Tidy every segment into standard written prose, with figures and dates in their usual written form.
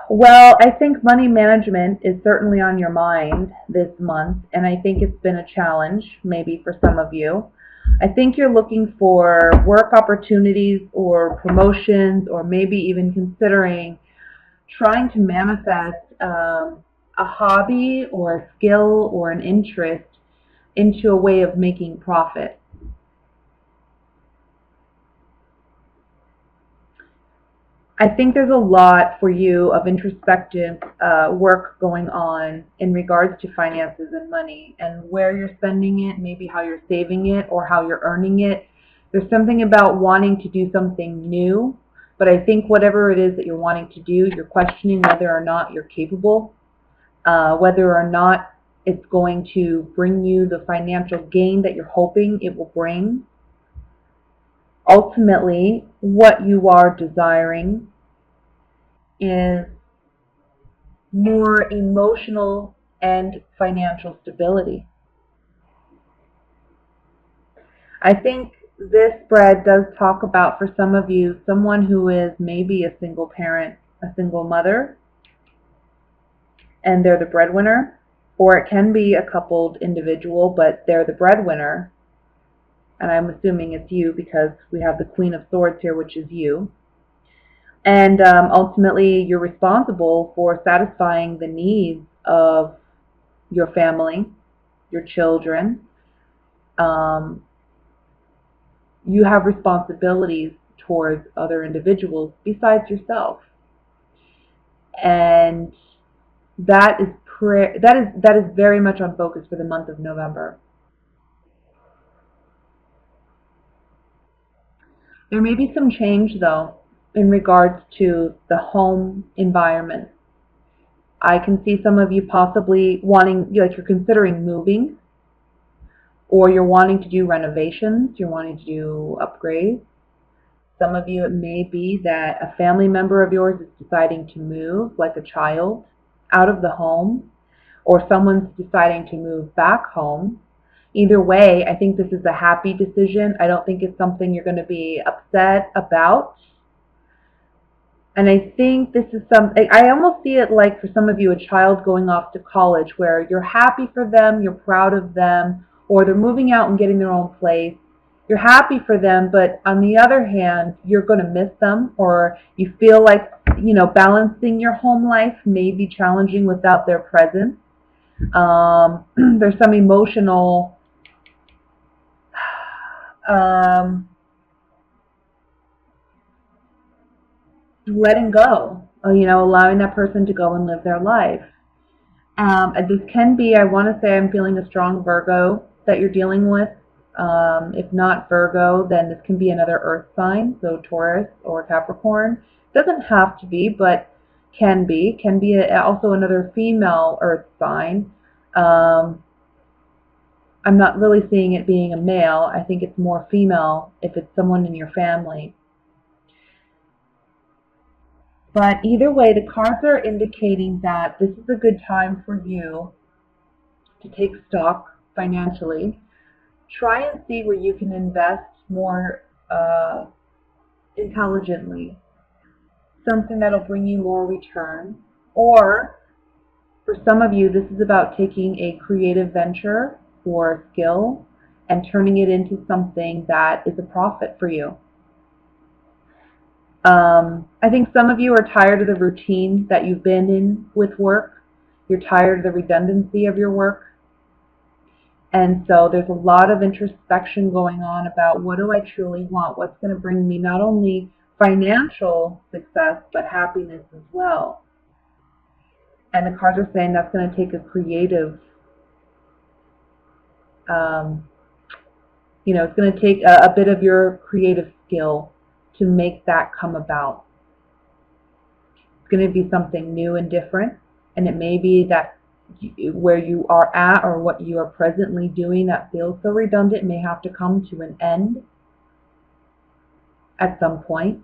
Well, I think money management is certainly on your mind this month, and I think it's been a challenge, maybe for some of you. I think you're looking for work opportunities or promotions, or maybe even considering trying to manifest a hobby or a skill or an interest into a way of making profit. I think there's a lot for you of introspective work going on in regards to finances and money and where you're spending it, maybe how you're saving it or how you're earning it. There's something about wanting to do something new, but I think whatever it is that you're wanting to do, you're questioning whether or not you're capable, whether or not it's going to bring you the financial gain that you're hoping it will bring. Ultimately, what you are desiring is more emotional and financial stability. I think this spread does talk about, for some of you, someone who is maybe a single parent, a single mother, and they're the breadwinner, or it can be a coupled individual, but they're the breadwinner, and I'm assuming it's you because we have the Queen of Swords here, which is you. And ultimately, you're responsible for satisfying the needs of your family, your children. Um, you have responsibilities towards other individuals besides yourself, and that is very much on focus for the month of November. There may be some change though in regards to the home environment. I can see some of you possibly wanting, like you're considering moving, or you're wanting to do renovations, you're wanting to do upgrades. Some of you, it may be that a family member of yours is deciding to move, like a child, out of the home, or someone's deciding to move back home. Either way, I think this is a happy decision. I don't think it's something you're going to be upset about. And I think this is I almost see it like, for some of you, a child going off to college, where you're happy for them, you're proud of them, or they're moving out and getting their own place. You're happy for them, but on the other hand, you're going to miss them, or you feel like, balancing your home life may be challenging without their presence. There's some emotional um, letting go, allowing that person to go and live their life. This can be, I want to say, I'm feeling a strong Virgo that you're dealing with. If not Virgo, then this can be another earth sign, so Taurus or Capricorn. Doesn't have to be, but can be. Can be also another female earth sign. I'm not really seeing it being a male. I think it's more female if it's someone in your family. But either way, the cards are indicating that this is a good time for you to take stock financially. Try and see where you can invest more intelligently, something that'll bring you more return. Or for some of you, this is about taking a creative venture or a skill and turning it into something that is a profit for you. I think some of you are tired of the routine that you've been in with work. You're tired of the redundancy of your work. And so there's a lot of introspection going on about, what do I truly want? What's going to bring me not only financial success, but happiness as well. And the cards are saying that's going to take a creative, it's going to take a bit of your creative skill to make that come about. It's going to be something new and different, and it may be that where you are at or what you are presently doing that feels so redundant may have to come to an end at some point.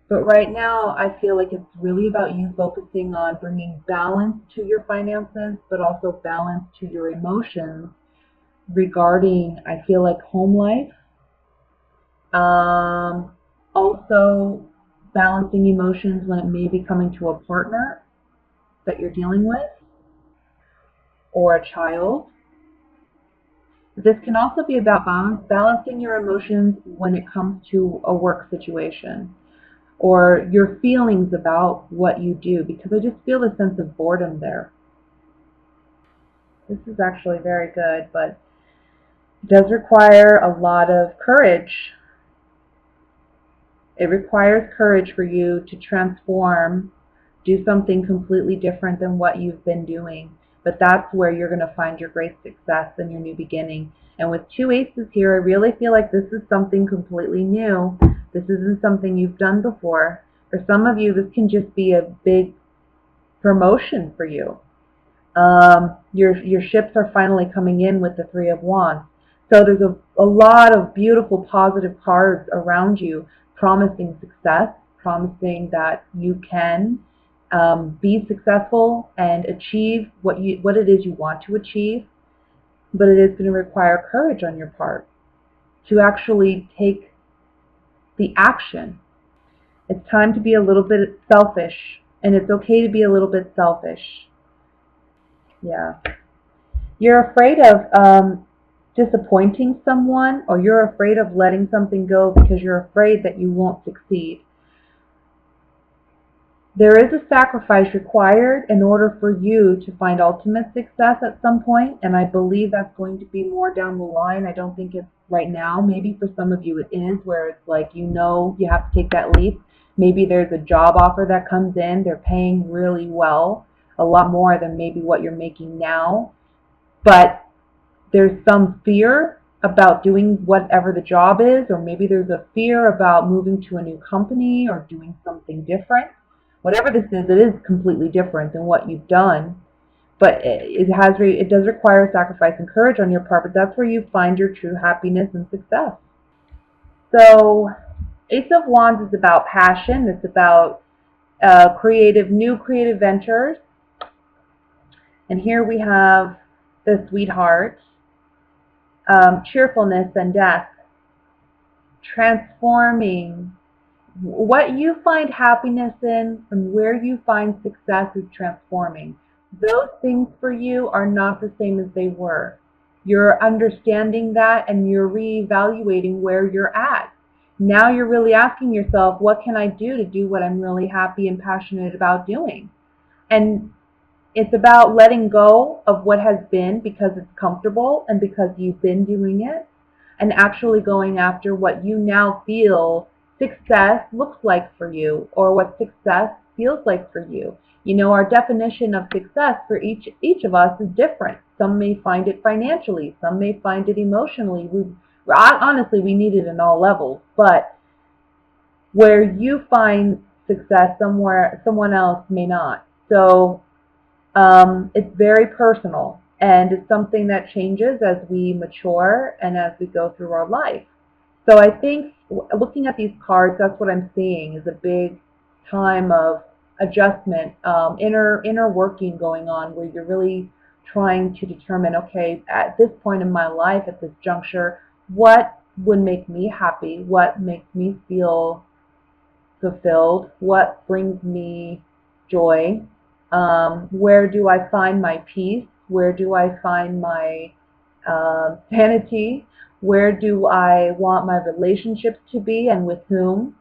But right now, I feel like it's really about you focusing on bringing balance to your finances, but also balance to your emotions regarding, I feel like, home life. Also, balancing emotions when it may be coming to a partner that you're dealing with or a child. This can also be about balancing your emotions when it comes to a work situation or your feelings about what you do, because I just feel a sense of boredom there. This is actually very good, but it does require a lot of courage. It requires courage for you to transform, do something completely different than what you've been doing. But that's where you're going to find your great success and your new beginning. And with two aces here, I really feel like this is something completely new. This isn't something you've done before. For some of you, this can just be a big promotion for you. Your ships are finally coming in with the Three of Wands. So there's a lot of beautiful positive cards around you promising success, promising that you can be successful and achieve what it is you want to achieve. But it is going to require courage on your part to actually take the action. It's time to be a little bit selfish, and it's okay to be a little bit selfish. Yeah. You're afraid of disappointing someone, or you're afraid of letting something go because you're afraid that you won't succeed. There is a sacrifice required in order for you to find ultimate success at some point, and I believe that's going to be more down the line. I don't think it's right now. Maybe for some of you it is, where it's like you have to take that leap. Maybe there's a job offer that comes in. They're paying really well, a lot more than maybe what you're making now. But there's some fear about doing whatever the job is, or maybe there's a fear about moving to a new company or doing something different. Whatever this is, it is completely different than what you've done, but it does require sacrifice and courage on your part, but that's where you find your true happiness and success. So Ace of Wands is about passion. It's about new creative ventures. And here we have the Sweetheart, cheerfulness and death, transforming. What you find happiness in and where you find success is transforming. Those things for you are not the same as they were. You're understanding that and you're reevaluating where you're at. Now you're really asking yourself, what can I do to do what I'm really happy and passionate about doing? And it's about letting go of what has been because it's comfortable and because you've been doing it, and actually going after what you now feel success looks like for you, or what success feels like for you. You know, our definition of success for each of us is different. Some may find it financially, some may find it emotionally. Honestly, we need it in all levels, but where you find success someone else may not. So it's very personal, and it's something that changes as we mature and as we go through our life. So I think looking at these cards, that's what I'm seeing is a big time of adjustment, inner working going on, where you're really trying to determine, okay, at this point in my life, at this juncture, what would make me happy? What makes me feel fulfilled? What brings me joy? Where do I find my peace? Where do I find my sanity? Where do I want my relationships to be and with whom?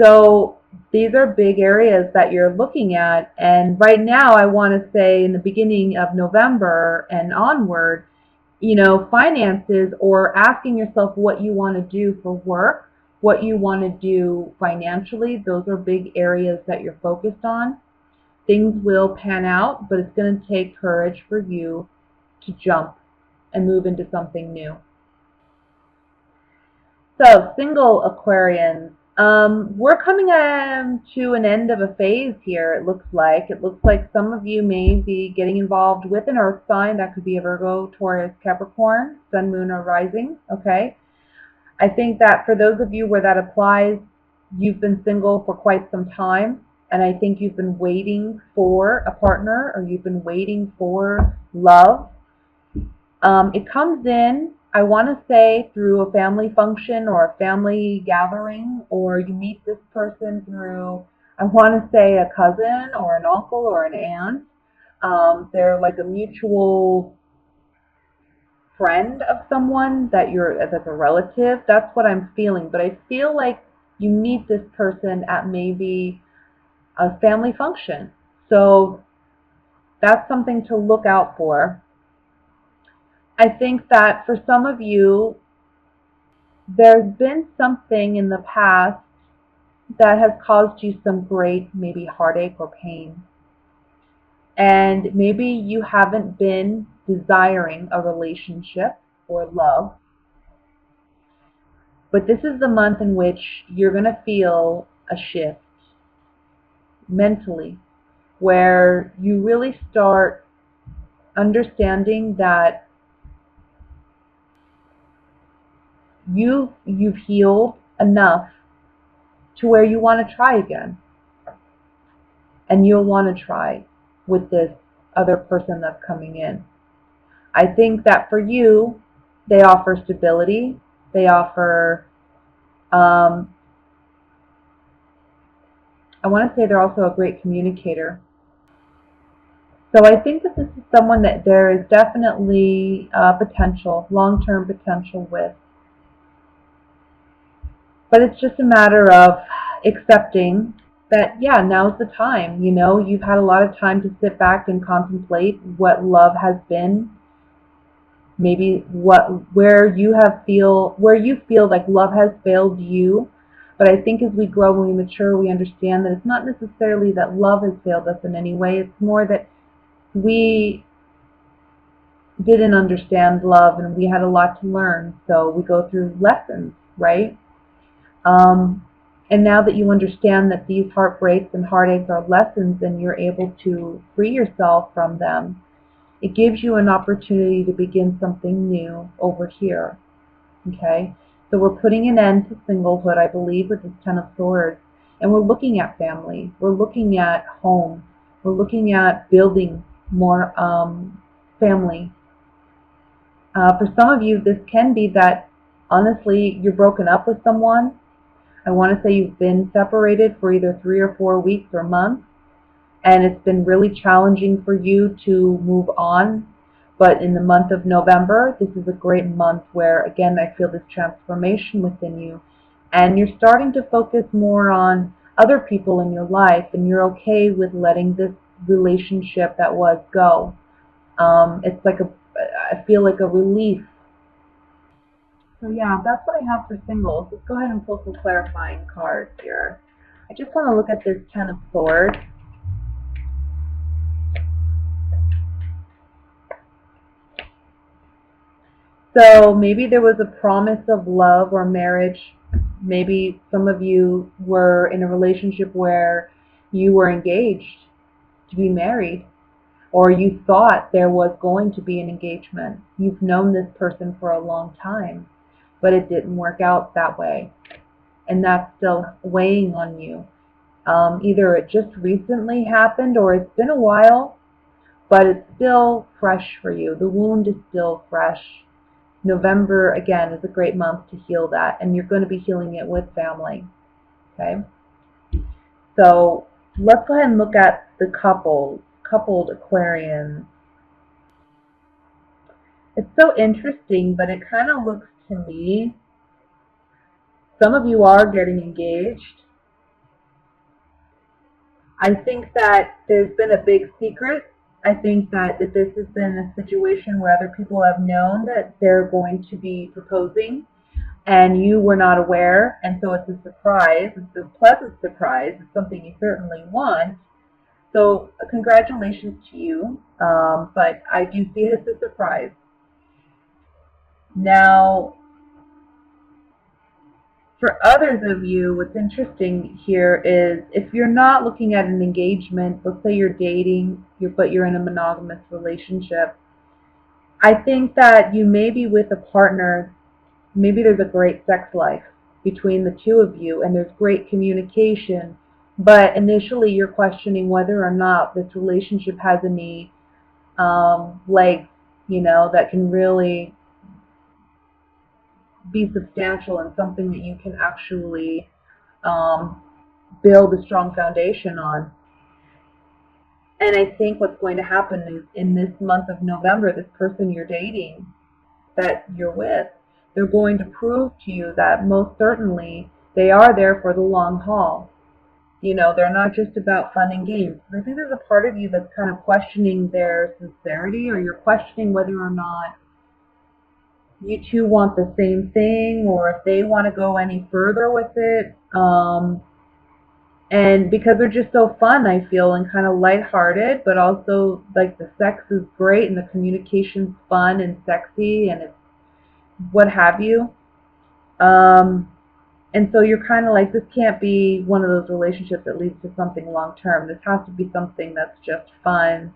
So these are big areas that you're looking at. And right now, I want to say in the beginning of November and onward, you know, finances, or asking yourself what you want to do for work, what you want to do financially, those are big areas that you're focused on. Things will pan out, but it's going to take courage for you to jump and move into something new. So, single Aquarians, we're coming to an end of a phase here, it looks like. It looks like some of you may be getting involved with an earth sign. That could be a Virgo, Taurus, Capricorn, Sun, Moon, or Rising, okay? I think that for those of you where that applies, you've been single for quite some time, and I think you've been waiting for a partner, or you've been waiting for love. It comes in I want to say through a family function or a family gathering, or you meet this person through, I want to say, a cousin or an uncle or an aunt. They're like a mutual friend of someone that's a relative. That's what I'm feeling. But I feel like you meet this person at maybe a family function. So that's something to look out for. I think that for some of you, there's been something in the past that has caused you some great maybe heartache or pain. And maybe you haven't been desiring a relationship or love, but this is the month in which you're going to feel a shift mentally where you really start understanding that you've healed enough to where you want to try again. And you'll want to try with this other person that's coming in. I think that for you, they offer stability. They offer, I want to say they're also a great communicator. So I think that this is someone that there is definitely potential, long-term potential with. But it's just a matter of accepting that, yeah, now's the time. You know, you've had a lot of time to sit back and contemplate what love has been. Maybe where you feel like love has failed you. But I think as we grow and we mature, we understand that it's not necessarily that love has failed us in any way. It's more that we didn't understand love and we had a lot to learn. So we go through lessons, right? And now that you understand that these heartbreaks and heartaches are lessons and you're able to free yourself from them, it gives you an opportunity to begin something new over here. Okay? So we're putting an end to singlehood, I believe, with this Ten of Swords. And we're looking at family. We're looking at home. We're looking at building more family. For some of you, this can be that, honestly, you're broken up with someone. I want to say you've been separated for either 3 or 4 weeks or months, and it's been really challenging for you to move on. But in the month of November, this is a great month where, again, I feel this transformation within you, and you're starting to focus more on other people in your life, and you're okay with letting this relationship that was go. It's like I feel like a relief. So yeah, that's what I have for singles. Let's go ahead and pull some clarifying cards here. I just want to look at this Ten of Swords. So maybe there was a promise of love or marriage. Maybe some of you were in a relationship where you were engaged to be married, or you thought there was going to be an engagement. You've known this person for a long time, but it didn't work out that way. And that's still weighing on you. Either it just recently happened or it's been a while, but it's still fresh for you. The wound is still fresh. November, again, is a great month to heal that, and you're going to be healing it with family. Okay? So let's go ahead and look at the coupled Aquarians. It's so interesting, but it kind of looks to me, some of you are getting engaged. I think that there's been a big secret. I think that this has been a situation where other people have known that they're going to be proposing and you were not aware, and so it's a surprise. It's a pleasant surprise. It's something you certainly want. So congratulations to you, but I do see it as a surprise. Now, for others of you, what's interesting here is if you're not looking at an engagement, let's say you're dating, but you're in a monogamous relationship, I think that you may be with a partner, maybe there's a great sex life between the two of you and there's great communication, but initially you're questioning whether or not this relationship has any legs, that can really be substantial and something that you can actually build a strong foundation on. And I think what's going to happen is in this month of November, this person you're dating, that you're with, they're going to prove to you that most certainly they are there for the long haul. You know, they're not just about fun and games. I think there's a part of you that's kind of questioning their sincerity, or you're questioning whether or not you two want the same thing, or if they want to go any further with it. And because they're just so fun, I feel, and kind of lighthearted, but also like the sex is great and the communication's fun and sexy and it's what have you. And so you're kind of like, this can't be one of those relationships that leads to something long term. This has to be something that's just fun,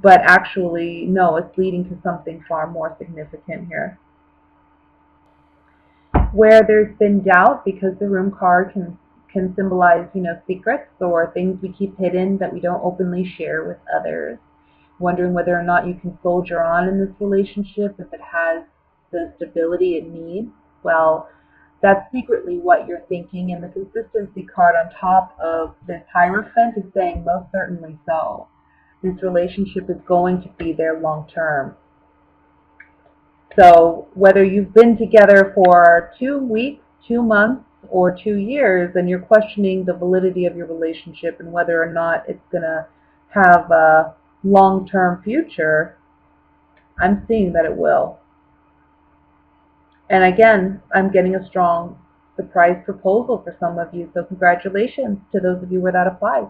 but actually, no, it's leading to something far more significant here. Where there's been doubt, because the Room card can symbolize, you know, secrets or things we keep hidden that we don't openly share with others. Wondering whether or not you can soldier on in this relationship, if it has the stability it needs. Well, that's secretly what you're thinking, and the consistency card on top of this Hierophant is saying most certainly so. This relationship is going to be there long term. So whether you've been together for 2 weeks, 2 months, or 2 years, and you're questioning the validity of your relationship and whether or not it's going to have a long-term future, I'm seeing that it will. And again, I'm getting a strong surprise proposal for some of you, so congratulations to those of you where that applies.